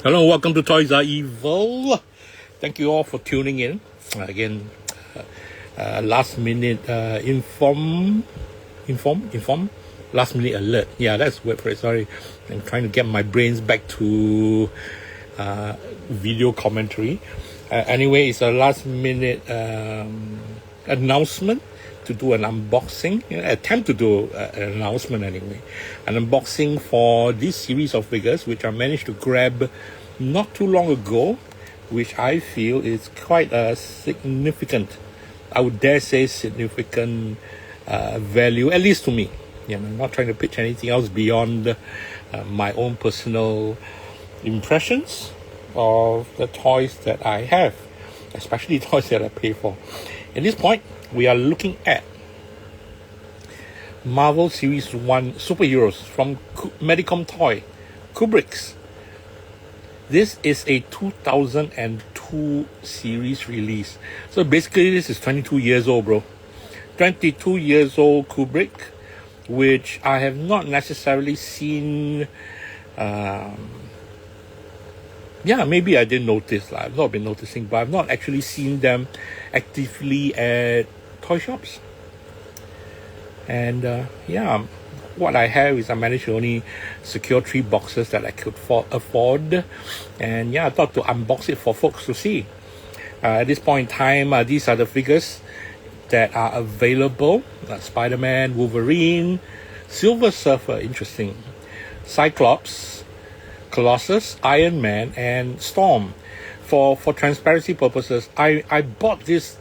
Hello, welcome to Toys Are Evil. Thank you all for tuning in. Again, last minute last minute alert. Yeah, that's the word for it. Sorry, I'm trying to get my brains back to video commentary. Anyway, it's a last minute announcement to do an unboxing, attempt to do an announcement anyway. An unboxing for this series of figures, which I managed to grab not too long ago, which I feel is quite a significant, I would dare say significant value, at least to me. I'm not trying to pitch anything else beyond my own personal impressions of the toys that I have, especially toys that I pay for. At this point, we are looking at Marvel Series 1 superheroes from Medicom toy, Kubricks. This is a 2002 series release. So basically this is 22 years old, bro. 22 years old Kubrick, which I have not necessarily seen. Maybe I didn't notice. I've not been noticing, but I've not actually seen them actively at toy shops. And what I have is I managed to only secure 3 boxes that I could afford. And I thought to unbox it for folks to see. At this point in time, these are the figures that are available. Spider-Man, Wolverine, Silver Surfer, interesting, Cyclops, Colossus, Iron Man, and Storm. For transparency purposes, I bought this,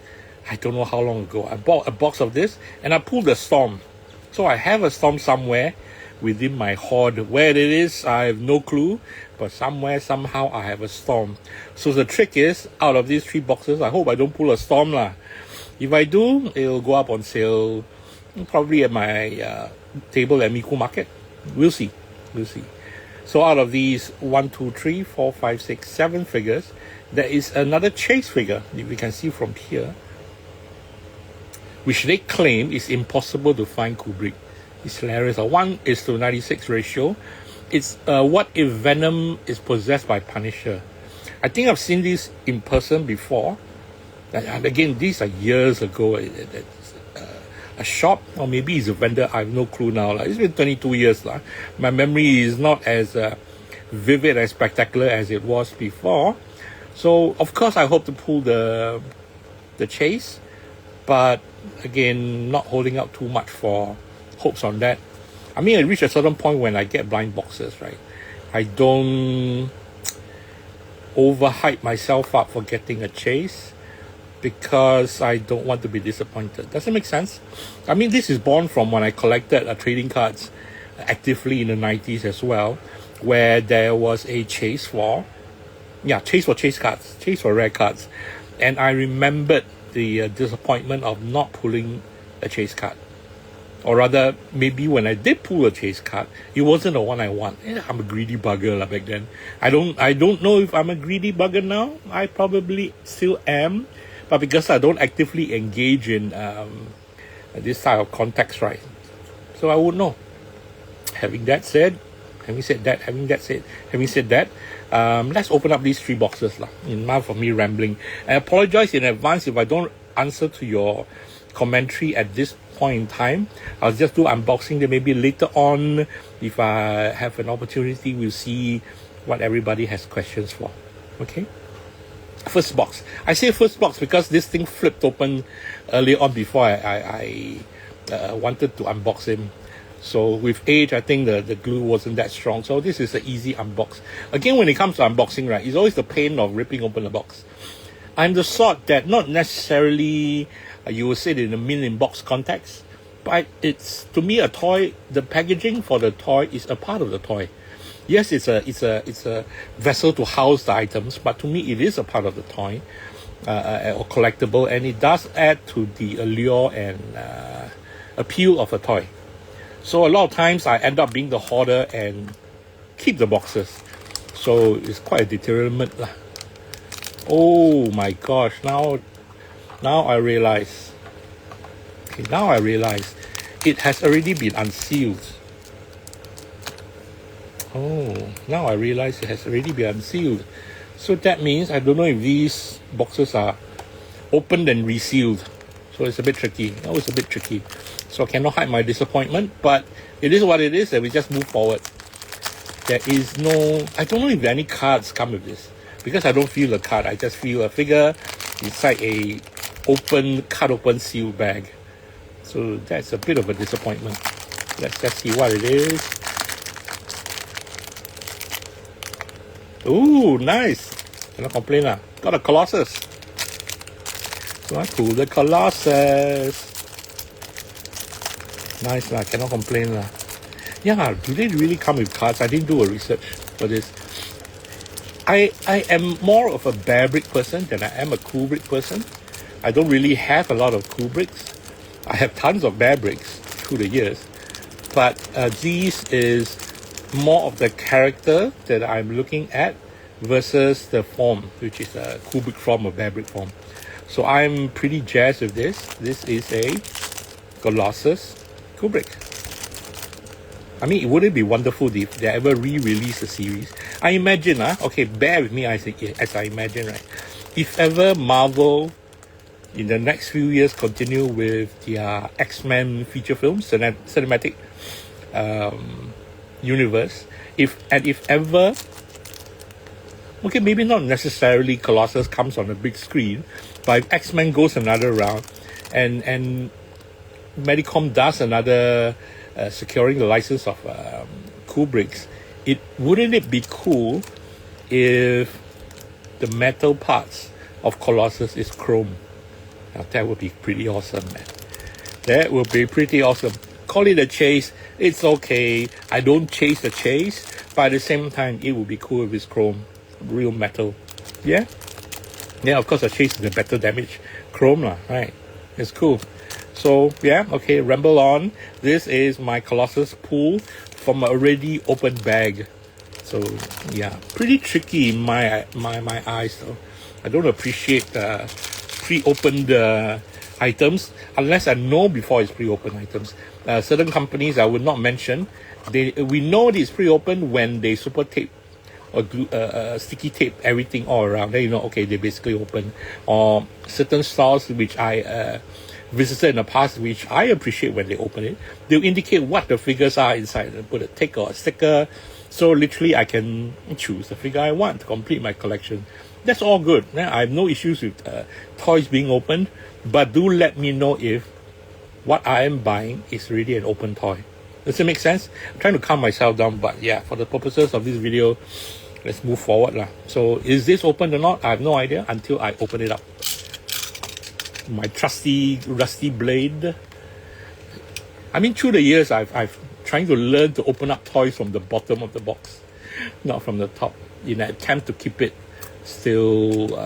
I don't know how long ago. I bought a box of this and I pulled a Storm. So I have a Storm somewhere within my hoard. Where it is, I have no clue. But somewhere, somehow, I have a Storm. So the trick is, out of these 3 boxes, I hope I don't pull a Storm lah. If I do, it'll go up on sale probably at my table at Miku Market. We'll see. So out of these 1, 2, 3, 4, 5, 6, 7 figures, there is another chase figure, if we can see from here, which they claim is impossible to find Kubrick. It's hilarious. A 1:96 ratio. It's what if Venom is possessed by Punisher. I think I've seen this in person before. And again, these are years ago. A shop, or maybe it's a vendor, I have no clue now. It's been 22 years. My memory is not as vivid and spectacular as it was before. So, of course, I hope to pull the chase. But, again, not holding out too much for hopes on that. I mean, I reach a certain point when I get blind boxes, right? I don't overhype myself up for getting a chase, because I don't want to be disappointed. Does it make sense? I mean, this is born from when I collected trading cards actively in the 90s as well, where there was a chase for chase cards, chase for rare cards. And I remembered the disappointment of not pulling a chase card. Or rather, maybe when I did pull a chase card, it wasn't the one I want. I'm a greedy bugger back then. I don't know if I'm a greedy bugger now. I probably still am. But because I don't actively engage in this type of context, right? So I would know. Having said that, let's open up these 3 boxes enough of me rambling. I apologize in advance if I don't answer to your commentary at this point in time. I'll just do unboxing. Then maybe later on, if I have an opportunity, we'll see what everybody has questions for. Okay? First box. I say first box because this thing flipped open earlier on before I wanted to unbox him. So with age, I think the glue wasn't that strong. So this is an easy unbox. Again, when it comes to unboxing, right, it's always the pain of ripping open the box. I'm the sort that not necessarily you will say it in a in-box context, but it's, to me, a toy. The packaging for the toy is a part of the toy. Yes, it's a vessel to house the items, but to me it is a part of the toy or collectible, and it does add to the allure and appeal of a toy. So a lot of times I end up being the hoarder and keep the boxes. So it's quite a deterrent lah. Oh my gosh! Now I realize. Okay, now I realize it has already been unsealed. Oh, now I realize it has already been unsealed. So that means I don't know if these boxes are opened and resealed. So it's a bit tricky. Oh, it's a bit tricky. So I cannot hide my disappointment, but it is what it is, and we just move forward. There is no, I don't know if any cards come with this, because I don't feel a card. I just feel a figure inside a cut open seal bag. So that's a bit of a disappointment. Let's just see what it is. Ooh, nice. Cannot complain lah. Got a Colossus. So I pull the Colossus. Nice lah, cannot complain lah. Yeah, do they really come with cards? I didn't do a research for this. I am more of a Bearbrick person than I am a Kubrick person. I don't really have a lot of Kubricks. I have tons of Bearbricks through the years. But this is more of the character that I'm looking at versus the form, which is a Kubrick form or Bearbrick form. So I'm pretty jazzed with this. This is a Colossus Kubrick. I mean, would it be wonderful if they ever re-release a series? I imagine, okay, bear with me as I imagine, right? If ever Marvel, in the next few years, continue with their X-Men feature films, cinematic universe, if ever, okay, maybe not necessarily Colossus comes on a big screen, but if X-Men goes another round, and Medicom does another securing the license of Kubricks, wouldn't it be cool if the metal parts of Colossus is chrome? Now that would be pretty awesome, man. That would be pretty awesome. Call it a chase, it's okay. I don't chase the chase, but at the same time, it would be cool if it's chrome, real metal. Yeah? Yeah, of course, a chase is a better damage. Chrome lah, right? It's cool. So, yeah, okay, ramble on. This is my Colossus pull from an already open bag. So, yeah, pretty tricky in my eyes, though. I don't appreciate pre-opened items unless I know before it's pre-opened items. Certain companies I would not mention, we know it's pre-opened when they super tape or glue, sticky tape everything all around. Then you know, okay, they basically open. Or certain stores which I visited in the past, which I appreciate when they open it, they'll indicate what the figures are inside and put a tick or a sticker. So literally I can choose the figure I want to complete my collection. That's all good. I have no issues with toys being opened, but do let me know if what I am buying is really an open toy. Does it make sense? I'm trying to calm myself down, but yeah, for the purposes of this video, let's move forward lah. So is this open or not? I have no idea until I open it up. My trusty rusty blade. I mean, through the years, I've trying to learn to open up toys from the bottom of the box, not from the top, in an attempt to keep it still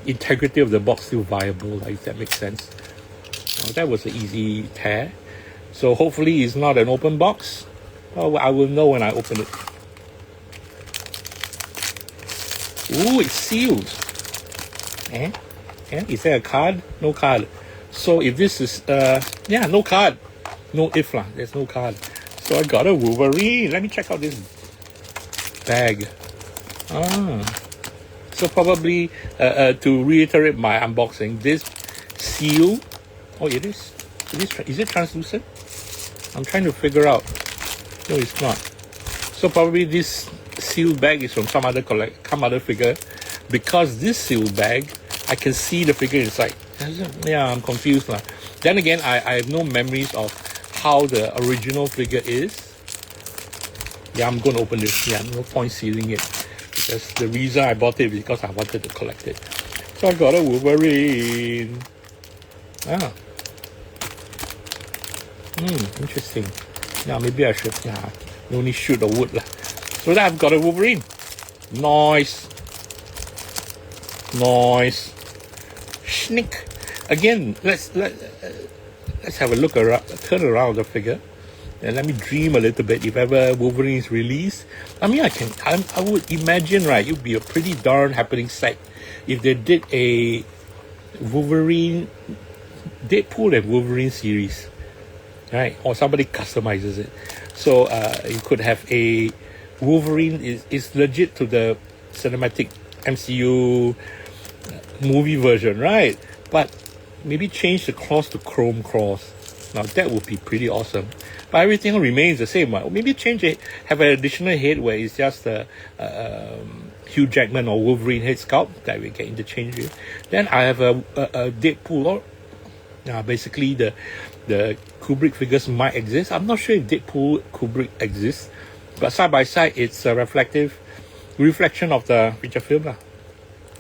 integrity of the box still viable, if that makes sense. Well, that was an easy tear. So hopefully it's not an open box. Oh, I will know when I open it. Ooh, it's sealed. Eh? Yeah, is there a card? No card. So if this is, yeah, no card. No if lah, there's no card. So I got a Wolverine. Let me check out this bag. So probably, to reiterate my unboxing, this seal, oh it is. Is it translucent? I'm trying to figure out. No, it's not. So probably this seal bag is from some other figure, because this seal bag, I can see the figure inside. Yeah, I'm confused now. Then again, I have no memories of how the original figure is. Yeah, I'm going to open this. Yeah, no point sealing it, because the reason I bought it is because I wanted to collect it. So I got a Wolverine. Interesting. Yeah, maybe I should. Yeah, no need shoot the wood lah. So that I've got a Wolverine. Nice. Sneak. Again, let's have a look around, turn around the figure, and let me dream a little bit. If ever Wolverine is released, I mean, I would imagine, right, it would be a pretty darn happening sight if they did a Wolverine, Deadpool and Wolverine series. right? Or somebody customizes it. So you could have a Wolverine is legit to the cinematic MCU movie version, right? But maybe change the claws to chrome claws. Now that would be pretty awesome. But everything remains the same. Right? Maybe change it, have an additional head where it's just a Hugh Jackman or Wolverine head sculpt that we can interchange with. Then I have a Deadpool, or basically the Kubrick figures might exist. I'm not sure if Deadpool Kubrick exists, but side by side it's a reflection of the feature film.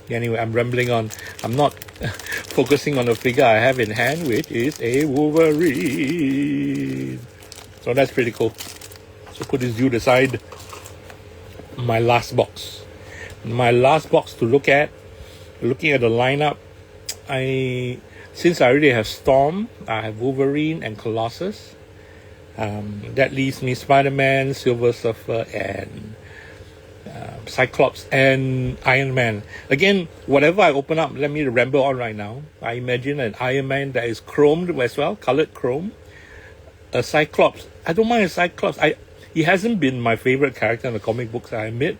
Anyway, I'm rambling on. I'm not focusing on the figure I have in hand, which is a Wolverine. So that's pretty cool. So put this dude aside. My last box to look at. Looking at the lineup, since I already have Storm, I have Wolverine and Colossus. That leaves me Spider-Man, Silver Surfer, and Cyclops and Iron Man. Again, whatever I open up, let me ramble on right now. I imagine an Iron Man that is chromed as well, colored chrome. A Cyclops. I don't mind a Cyclops. He hasn't been my favorite character in the comic books, I admit,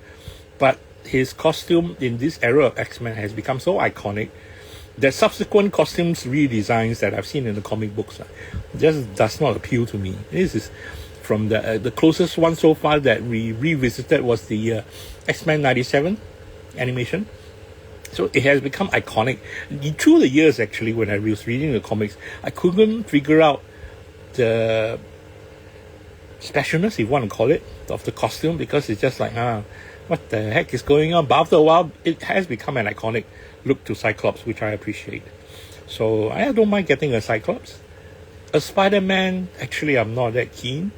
but his costume in this era of X-Men has become so iconic that subsequent costumes redesigns that I've seen in the comic books just does not appeal to me. This is from the closest one so far that we revisited was the X-Men 97 animation. So it has become iconic. Through the years, actually, when I was reading the comics, I couldn't figure out the specialness, if you want to call it, of the costume, because it's just like, what the heck is going on? But after a while, it has become an iconic look to Cyclops, which I appreciate. So I don't mind getting a Cyclops. A Spider-Man, actually, I'm not that keen.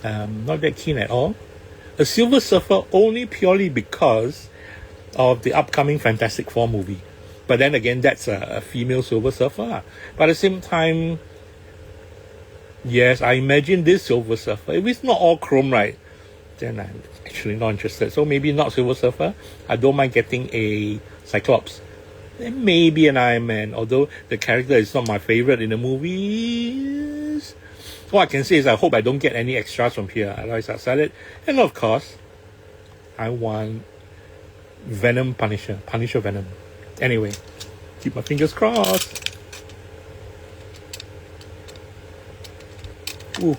Not that keen at all. A Silver Surfer only purely because of the upcoming Fantastic Four movie. But then again, that's a female Silver Surfer. But at the same time, yes, I imagine this Silver Surfer, if it's not all chrome, right, then I'm actually not interested. So maybe not Silver Surfer. I don't mind getting a Cyclops. And maybe an Iron Man, although the character is not my favorite in the movies. All I can say is I hope I don't get any extras from here, otherwise I'll sell it. And of course, I want Venom Punisher Venom. Anyway, keep my fingers crossed. Ooh.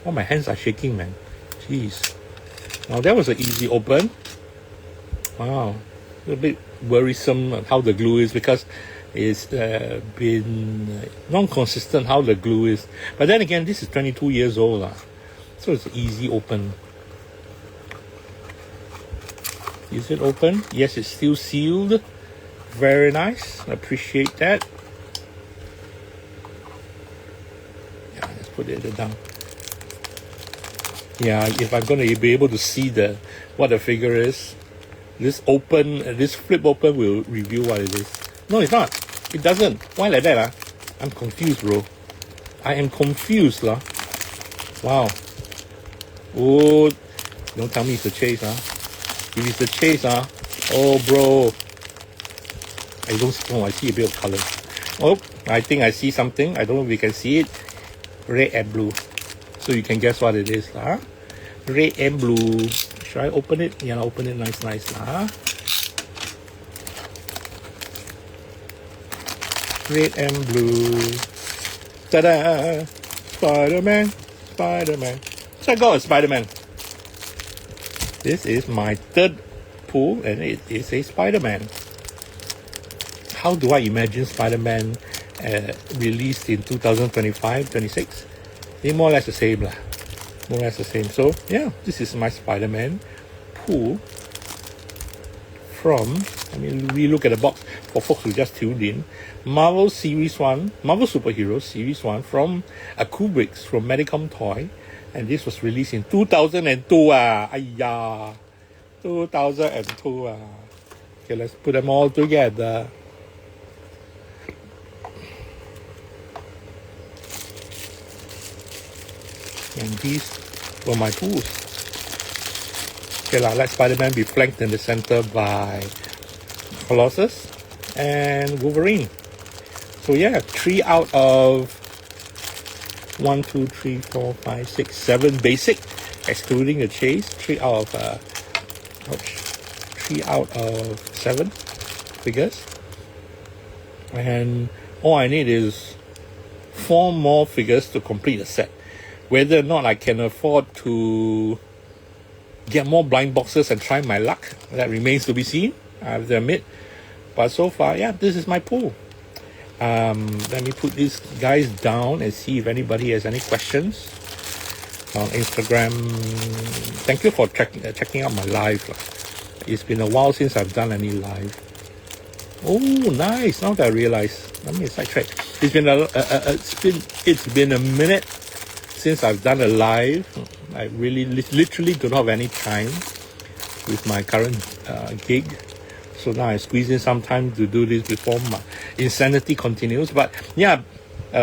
Oh, my hands are shaking, man. Jeez. Now that was an easy open. Wow. A bit worrisome how the glue is, because it's been non-consistent how the glue is. But then again, this is 22 years old. So it's an easy open. Is it open? Yes, it's still sealed. Very nice. Appreciate that. Yeah, let's put it down. Yeah, if I'm going to be able to see what the figure is, this flip open will reveal what it is. No, it's not. It doesn't. Why like that? I'm confused, bro. I am confused, lah. Wow. Oh, don't tell me it's a chase, If it's a chase, oh, bro. I don't know. I see a bit of color. Oh, I think I see something. I don't know if we can see it. Red and blue. So you can guess what it is, Red and blue. Should I open it? Yeah, open it nice, Red and blue. Ta-da! Spider-Man. So I got a Spider-Man. This is my third pull, and it is a Spider-Man. How do I imagine Spider-Man released in 2025-26? They're more or less the same, More or less the same. So yeah, this is my Spider-Man pull from, we look at the box for folks who just tuned in. Marvel Superheroes Series 1 from a Kubricks from Medicom toy. And this was released in 2002. 2002. Okay, let's put them all together. And these were my pools. Okay, let Spider-Man be flanked in the center by Colossus and Wolverine. So yeah, 3 out of 1, 2, 3, 4, 5, 6, 7 basic, excluding the chase. 3 out of 7 figures. And all I need is 4 more figures to complete the set. Whether or not I can afford to get more blind boxes and try my luck, that remains to be seen, I have to admit. But so far, yeah, this is my pool. Let me put these guys down and see if anybody has any questions on Instagram. Thank you for checking out my live. It's been a while since I've done any live. Oh, nice! Now that I realize, let me sidetrack. It's been a minute since I've done a live. I really literally do not have any time with my current gig. So now I squeeze in some time to do this before my insanity continues. But yeah,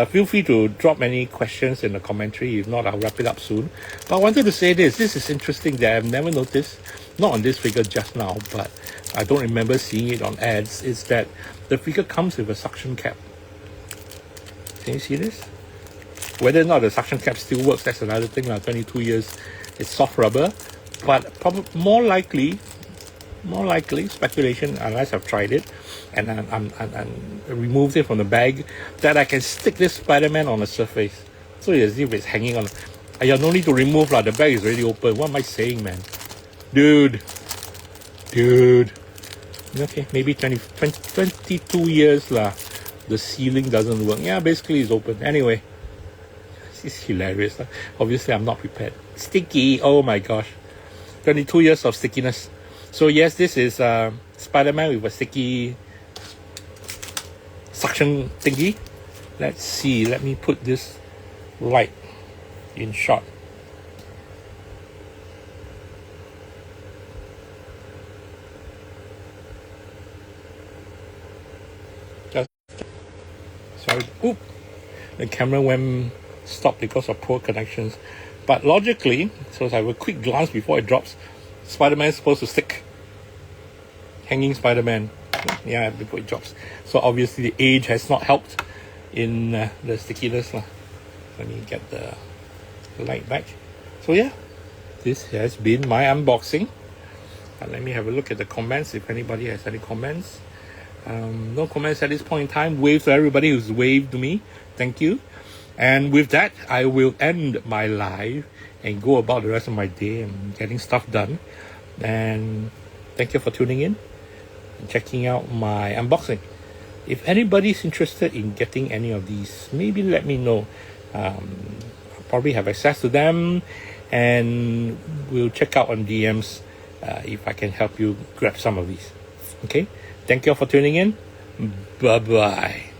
feel free to drop any questions in the commentary. If not, I'll wrap it up soon. But I wanted to say this. This is interesting that I've never noticed, not on this figure just now, but I don't remember seeing it on ads, is that the figure comes with a suction cap. Can you see this? Whether or not the suction cap still works, that's another thing. 22 years, it's soft rubber. But probably more likely, speculation, unless I've tried it and I'm removed it from the bag, that I can stick this Spider-Man on a surface. So as if it's hanging on. You no need to remove, the bag is already open. What am I saying, man? Dude. Okay, maybe 22 years the sealing doesn't work. Yeah, basically it's open. Anyway, this is hilarious. Obviously I'm not prepared. Sticky, oh my gosh. 22 years of stickiness. So yes, this is Spider-Man with a sticky suction thingy. Let's see, let me put this right in shot. Sorry, oop, the camera stopped because of poor connections. But logically, so I have a quick glance before it drops, Spider-Man is supposed to stick. Hanging Spider-Man, yeah, before it drops. So obviously the age has not helped in the stickiness. Let me get the light back. So yeah, this has been my unboxing. Let me have a look at the comments if anybody has any comments. No comments at this point in time. Wave to everybody who's waved to me. Thank you. And with that, I will end my live and go about the rest of my day and getting stuff done. And thank you for tuning in and checking out my unboxing. If anybody's interested in getting any of these, maybe let me know. I'll probably have access to them, and we'll check out on DMs if I can help you grab some of these. Okay? Thank you all for tuning in. Bye-bye.